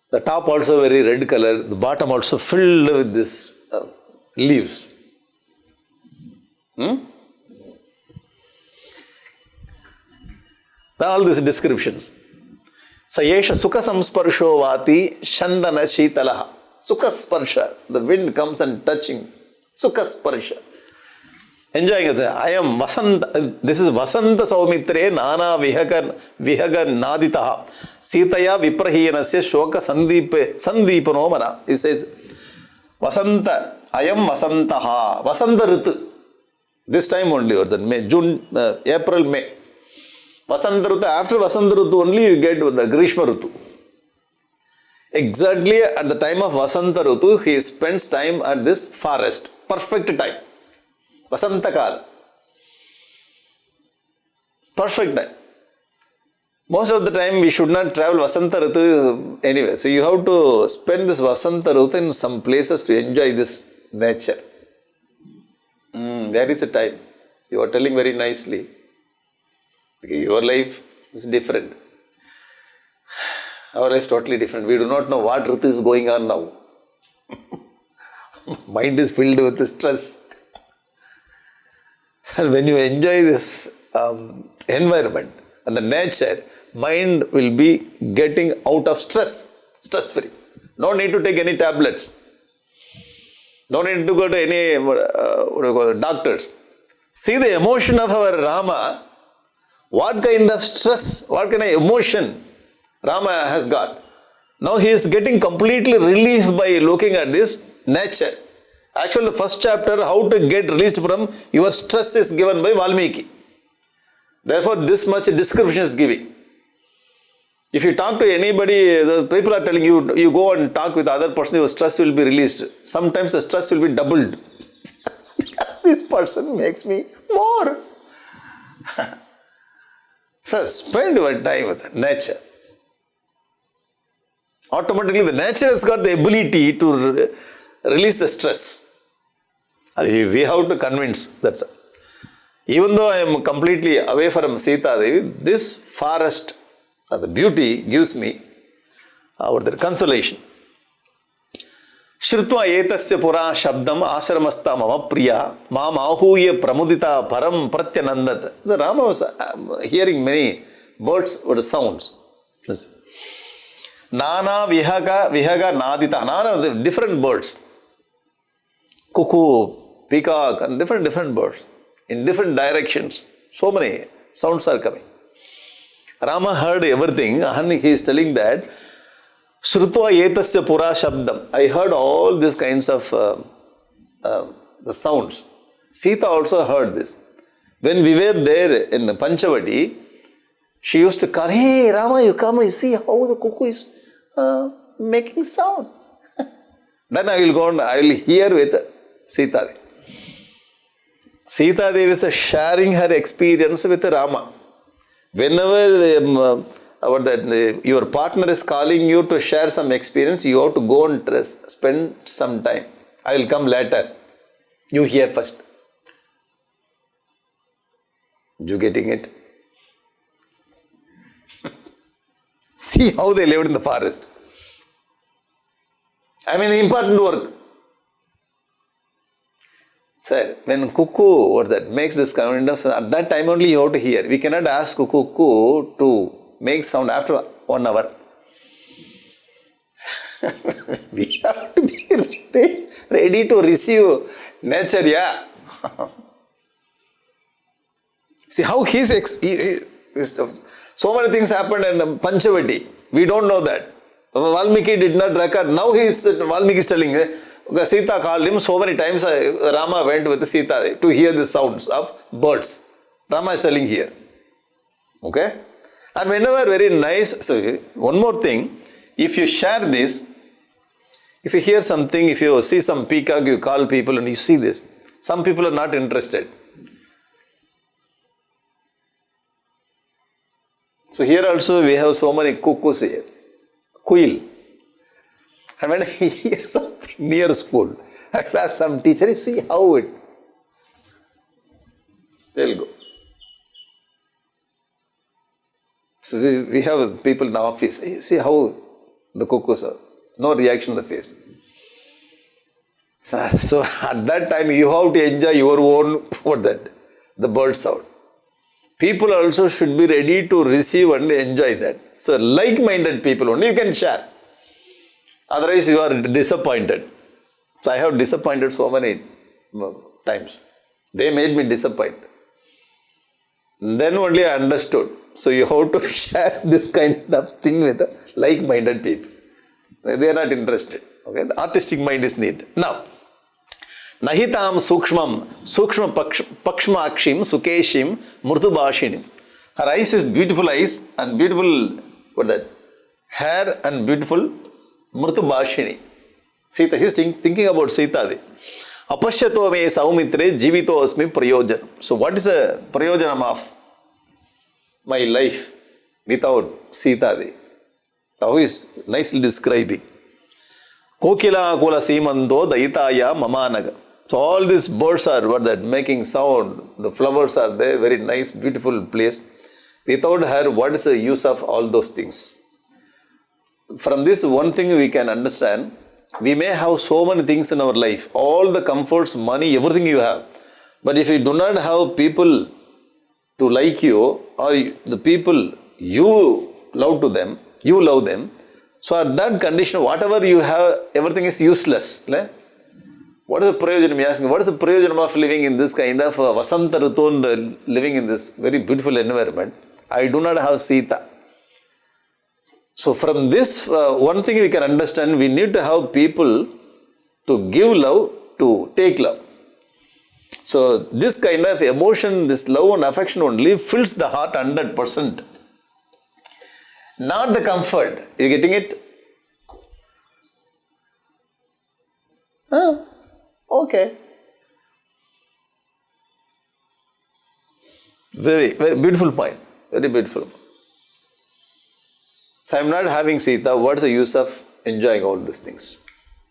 the top also very red color, the bottom also filled with this leaves. All these descriptions. Sayesha Sukha Samsparsho Vati Shandana Shitalaha. Sukha Sparsha. The wind comes and touching. Sukha Sparsha. Enjoying it. I am Vasantha. This is Vasantha Saumitre Nana Vihaga Naditaha. Sitaya Viprahiyanasya Shoka Sandipano Mana. He says, Vasantha. I am Vasantaha. Vasantha Ritu. This time only, or that May, June, April, May. Vasantha Ritu. After Vasantha Ritu only you get the Grishma Ritu. Exactly at the time of Vasantha Ritu, he spends time at this forest. Perfect time. Vasantha Kala. Perfect time. Most of the time we should not travel Vasantha Ritu anyway. So you have to spend this Vasantha Ritu in some places to enjoy this nature. There is a time. You are telling very nicely. Okay, your life is different. Our life is totally different. We do not know what Ritu is going on now. Mind is filled with stress. So when you enjoy this environment and the nature, mind will be getting out of stress. Stress free. No need to take any tablets. No need to go to any doctors. See the emotion of our Rama. What kind of stress, what kind of emotion Rama has got. Now he is getting completely relief by looking at this nature. Actually, the first chapter, how to get released from your stress, is given by Valmiki. Therefore, this much description is giving. If you talk to anybody, the people are telling you, you go and talk with other person, your stress will be released. Sometimes the stress will be doubled. This person makes me more. So spend your time with nature. Automatically the nature has got the ability to release the stress. We have to convince that. Even though I am completely away from Sita Devi, this forest, the beauty gives me the consolation. Shrutva etasya pura shabdam ashramasta mama priya mam ahuya pramudita param pratyanandat. The Rama was hearing many birds with sounds. Nana vihaga nadita. Nana different birds. Cuckoo, peacock, and different birds in different directions. So many sounds are coming. Rama heard everything and he is telling that Shrutva etasya pura shabdam. I heard all these kinds of the sounds. Sita also heard this. When we were there in Panchavati, she used to call, hey Rama, you come, you see how the cuckoo is making sound. Then I will go and I will hear with Sita Devi. Sita Devi is sharing her experience with Rama. Whenever your partner is calling you to share some experience, you have to go and spend some time. I will come later. You hear first. You getting it? See how they lived in the forest. I mean, important work. Sir, when cuckoo, makes this kind of sound, at that time only you have to hear. We cannot ask cuckoo to make sound after 1 hour. We have to be ready to receive nature, yeah. See how so many things happened in Panchavati. We don't know that. Valmiki did not record. Now Valmiki is telling, Sita called him so many times. Rama went with Sita to hear the sounds of birds. Rama is telling here. Okay? And whenever very nice, so one more thing, if you share this, if you hear something, if you see some peacock, you call people and you see this. Some people are not interested. So here also we have so many cuckoos here. Quail. And when I hear something near school, I will ask some teacher, see how it. They will go. So we have people in the office, see how the cuckoos are. No reaction on the face. So at that time you have to enjoy your own, the bird sound. people also should be ready to receive and enjoy that. So like-minded people only you can share. Otherwise you are disappointed. So I have disappointed so many times. They made me disappointed. Then only I understood. So you have to share this kind of thing with like-minded people. They are not interested. Okay, the artistic mind is needed. Now, Nahitam Sukshmam, Sukshma Pakshmakshim, Sukeshim, Murtubashinim. Her eyes is beautiful eyes and beautiful, what that? Hair and beautiful Murtubashini. Sita, he is thinking about Sita. Apashyato me saumitre jivito asmi prayojanam. So what is the prayojanam of my life without Sita? How is nicely describing. Kokila kula simando daitaya mamanaga. So all these birds are what that making sound. The flowers are there, very nice, beautiful place. Without her, what is the use of all those things? From this one thing we can understand. We may have so many things in our life, all the comforts, money, everything you have. But if you do not have people to like you, or the people you love to them, you love them, so at that condition, whatever you have, everything is useless. What is the prayojanam? Asking, what is the prayojanam of living in this kind of Vasantha Ritu, living in this very beautiful environment? I do not have Sita. So from this, one thing we can understand, we need to have people to give love, to take love. So this kind of emotion, this love and affection only fills the heart 100%. Not the comfort. You getting it? Okay. Very, very beautiful point. Very beautiful. So I am not having Sita. What's the use of enjoying all these things?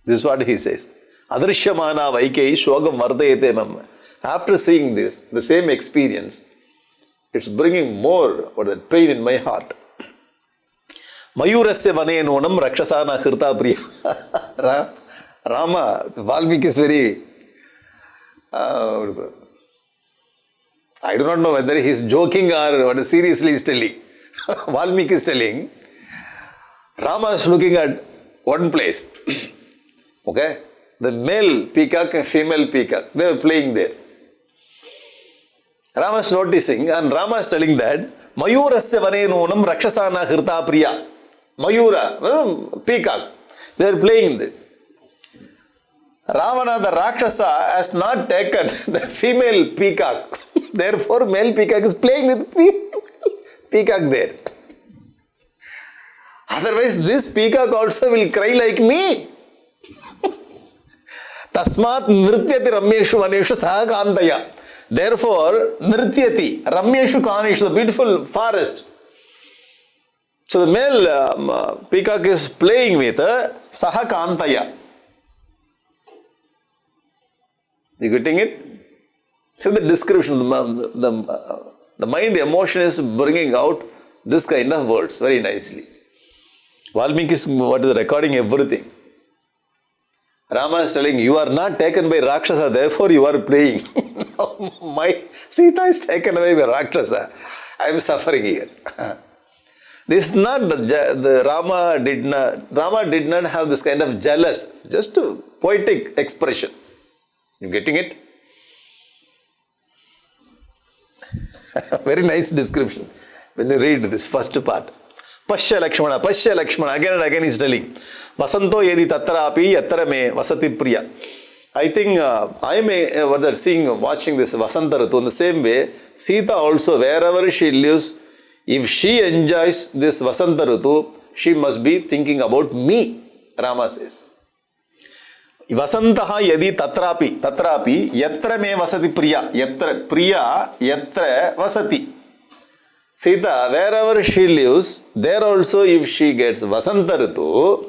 This is what he says. Adrishyamana vaikei shogam vardayate mam. After seeing this, the same experience, it's bringing more pain in my heart. Mayurasya vane nonam rakshasana khirta priya. Rama, Valmiki is very... I do not know whether he is joking or seriously is telling. Valmiki is telling, Rama is looking at one place. Okay? The male peacock and female peacock, they are playing there. Rama is noticing and Rama is telling that, Mayurasya vane nonam rakshasana khirta priya. Mayura, peacock, they are playing there. Ravana, the Rakshasa, has not taken the female peacock. Therefore, male peacock is playing with peacock there. Otherwise, this peacock also will cry like me. Tasmat nrityati ramyeshu vaneshu saha kandaya. Therefore, nrityati ramyeshu kaneshu, the beautiful forest. So the male peacock is playing with saha kandaya. You getting it? So the description, the mind emotion is bringing out this kind of words very nicely. Valmiki is recording everything. Rama is telling, you are not taken by Rakshasa, therefore you are playing. My Sita is taken away by Rakshasa. I am suffering here. This is not the Rama did not have this kind of jealous, just a poetic expression. You getting it? Very nice description when you read this first part. Pashya Lakshmana, again and again he is telling. Vasanto yedi tatrapi yatra me vasati priya. I think I may, watching this Vasantha Ritu in the same way, Sita also, wherever she lives, if she enjoys this Vasantha Ritu, she must be thinking about me, Rama says. Vasantaha yadi tatrapi yatra me vasati priya, yatra vasati. Sita, wherever she lives, there also if she gets Vasantha Ritu,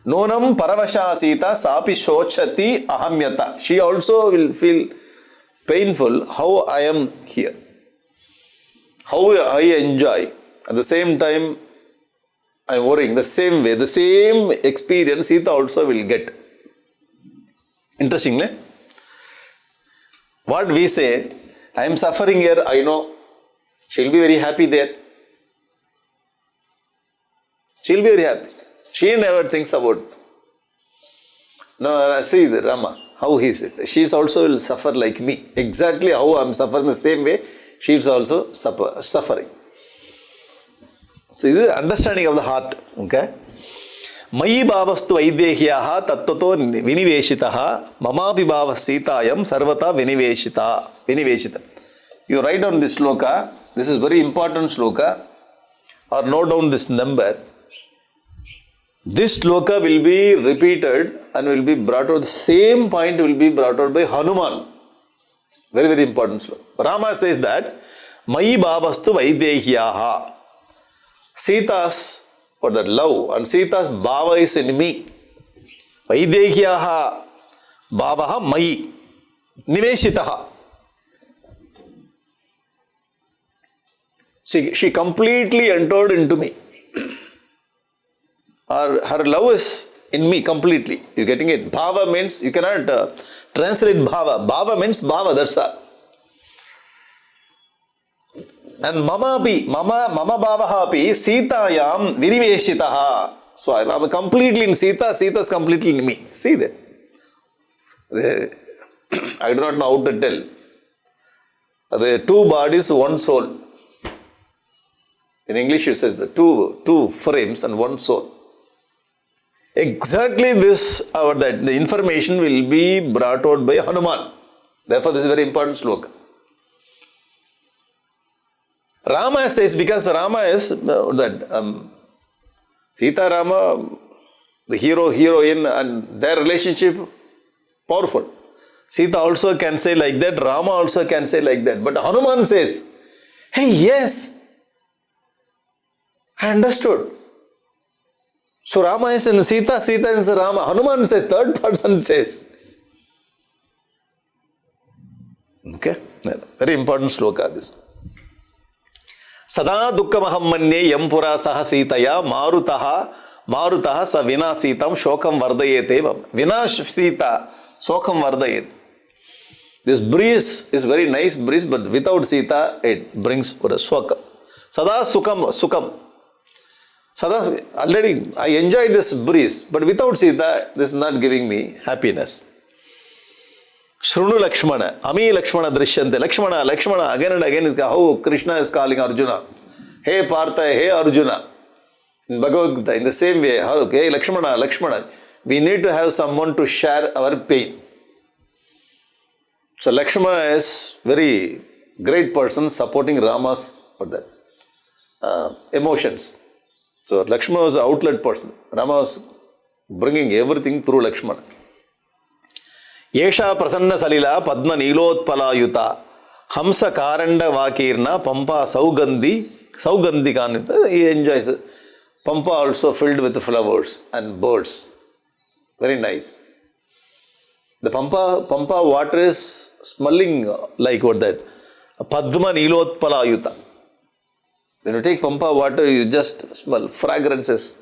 nonam paravasha Sita sapi shochati ahamyata. She also will feel painful how I am here, how I enjoy. At the same time, I am worrying. The same way, the same experience Sita also will get. Interestingly, what we say, I am suffering here, I know. She'll be very happy there. She'll be very happy. She never thinks about, no, see the Rama, how he says. She also will suffer like me. Exactly how I am suffering the same way, she is also suffering. So this is the understanding of the heart. Okay? Mayi bhavastu vaidehyaha tattvato viniveshitaha mamapi bhava sitayam sarvata viniveshita. You write down this sloka. This is very important sloka. Or note down this number. This sloka will be repeated and will be brought out. The same point will be brought out by Hanuman. Very, very important sloka. Rama says that Mayi bhavastu vaidehyaha. Sita's, for that love, and Sita's bhava is in me. Vaidehyaha bhavaha mayi niveshitaha. She completely entered into me. Her love is in me completely. You getting it? Bhava means, you cannot translate bhava. Bhava means bhava, that's all. And mama bhavaha api sitayam viniveshitaha. So I am completely in Sita, Sita is completely in me. See that? I do not know how to tell. The two bodies, one soul. In English it says the two frames and one soul. Exactly this, the information will be brought out by Hanuman. Therefore this is very important sloka. Rama says, because Rama is Sita Rama, the hero, heroine, and their relationship powerful. Sita also can say like that, Rama also can say like that. But Hanuman says, hey, yes, I understood. So Rama is in Sita, Sita is in Rama. Hanuman says, third person says. Okay, very important sloka this. Sada dukkam manye yampura saha sitaya marutaha sa vina sitam shokam vardayete. Vina sita shokam vardayet. This breeze is very nice breeze, but without Sita it brings shokam. Sada sukam. Sada, already I enjoyed this breeze, but without Sita this is not giving me happiness. Shrunu Lakshmana, Ami Lakshmana Drishyante, Lakshmana, again and again is how Krishna is calling Arjuna. Hey Partha, hey Arjuna. In Bhagavad Gita, in the same way, hey Lakshmana, we need to have someone to share our pain. So Lakshmana is very great person supporting Rama's emotions. So Lakshmana was an outlet person. Rama was bringing everything through Lakshmana. Yesha prasanna salila padma nilotpala yuta hamsa karanda vakirna Pampa saugandhi kanita. He enjoys it. Pampa also filled with flowers and birds. Very nice. The Pampa water is smelling like Padma nilotpala yuta. When you take Pampa water, you just smell fragrances.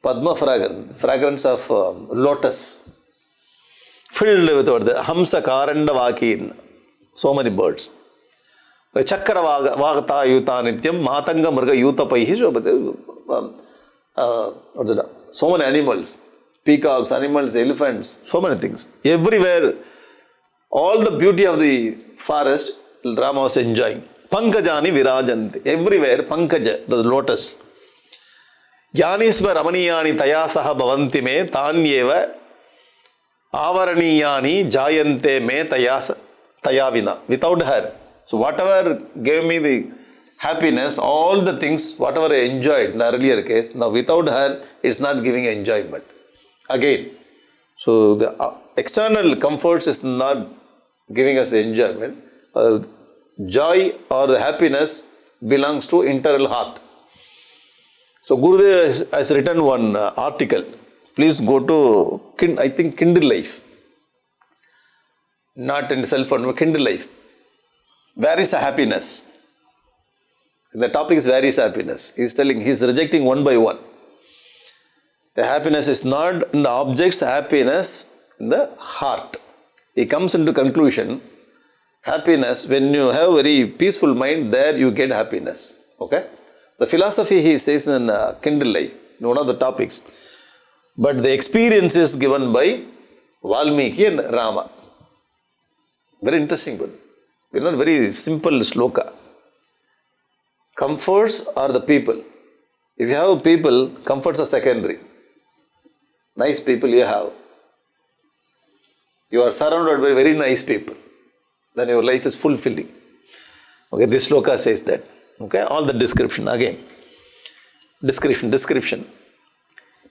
Padma fragrance of lotus. Filled with the Hamsa Karanda Vakin. So many birds. Chakra Vagata Yuta Nityam, Matanga Murga Yuta Paihi. So many animals. Peacocks, animals, elephants, so many things. Everywhere, all the beauty of the forest, Rama was enjoying. Pankajani Virajanti. Everywhere, Pankaja, the lotus. Jyanisva Ramaniyani Tayasaha Bhavanti me Tanyeva Avaraniyani Jayante me Tayavina. Without her. So whatever gave me the happiness, all the things, whatever I enjoyed in the earlier case, now without her, it's not giving enjoyment. Again. So the external comforts is not giving us enjoyment. Joy or the happiness belongs to internal heart. So Gurudev has written one article. Please go to, I think, Kindle Life. Not in cell phone, but Kindle Life. Where is happiness? The topic is where is happiness. He is telling, he is rejecting one by one. The happiness is not in the objects, happiness in the heart. He comes into conclusion, happiness, when you have very peaceful mind, there you get happiness. Okay? The philosophy he says in Kindle Life, one of the topics. But the experience is given by Valmiki and Rama. Very interesting book. Very simple sloka. Comforts are the people. If you have people, comforts are secondary. Nice people you have. You are surrounded by very nice people. Then your life is fulfilling. Okay, this sloka says that. Okay, all the description again. Description.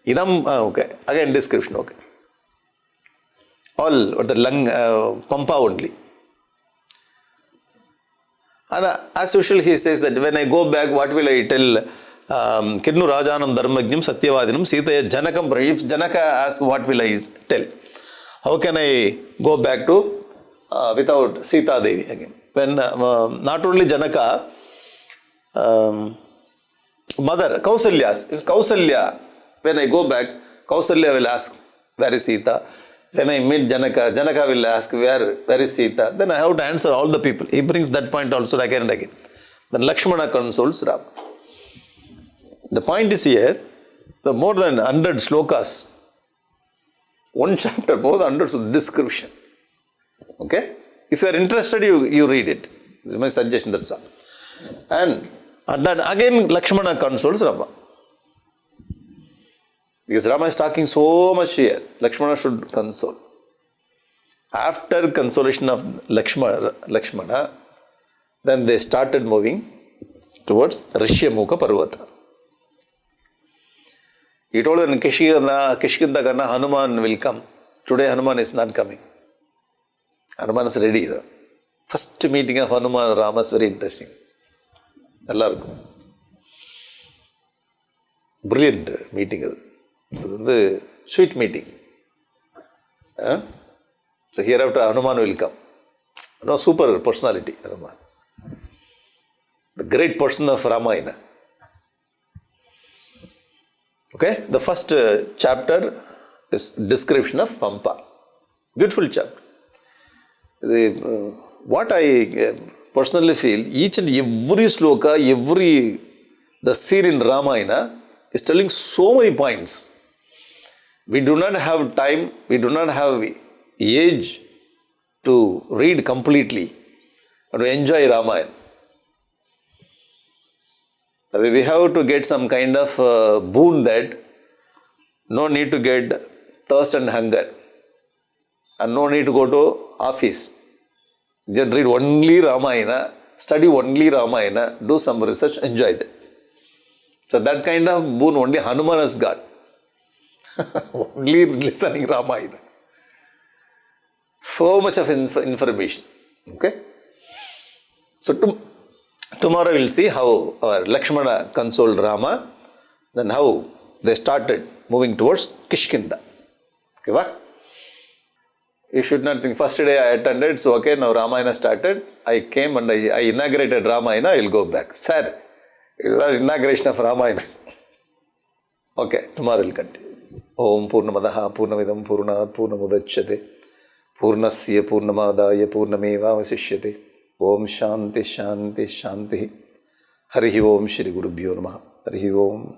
Idam, okay, again description, okay. All, or the Pampa only. And as usual, he says that when I go back, what will I tell? Kidnu Rajanam Dharmajnam Satyavadinam Sita Janakam. If Janaka asks, what will I tell? How can I go back to without Sita Devi again? When not only Janaka, mother, Kausalya, if Kausalya, when I go back, Kausalya will ask, where is Sita? When I meet Janaka, Janaka will ask, where is Sita? Then I have to answer all the people. He brings that point also again and again. Then Lakshmana consoles Rama. The point is here, the more than 100 slokas, one chapter, more than 100 description. Okay? If you are interested, you read it. This is my suggestion, that's all. And then again, Lakshmana consoles Rama. Because Rama is talking so much here, Lakshmana should console. After consolation of Lakshmana, then they started moving towards Rishyamukha Parvata. He told in Kishkinda Kanda, Hanuman will come. Today Hanuman is not coming. Hanuman is ready. First meeting of Hanuman and Rama is very interesting. Brilliant meeting. The sweet meeting. So hereafter Hanuman will come. No super personality, Hanuman. The great person of Ramayana. Okay, the first chapter is description of Pampa. Beautiful chapter. What I personally feel, each and every sloka, the scene in Ramayana is telling so many points. We do not have time, we do not have age to read completely or to enjoy Ramayana. We have to get some kind of boon that no need to get thirst and hunger and no need to go to office. Just read only Ramayana, study only Ramayana, do some research, enjoy that. So that kind of boon only Hanuman has got. Only listening Ramayana. So much of information. Okay? So tomorrow we will see how our Lakshmana consoled Rama, then how they started moving towards Kishkinda. Okay, what? You should not think, first day I attended, so okay, now Ramayana started. I came and I inaugurated Ramayana, I will go back. Sir, it is not inauguration of Ramayana. Okay, tomorrow we will continue. Om Purnamadaha Purnamidam Purnat Purnamudachyate Purnasya Purnamadaya Purnameva Vasishyate Om Shanti Shanti Shanti Harihi Om Shri Gurubhyo Namaha Harihi Om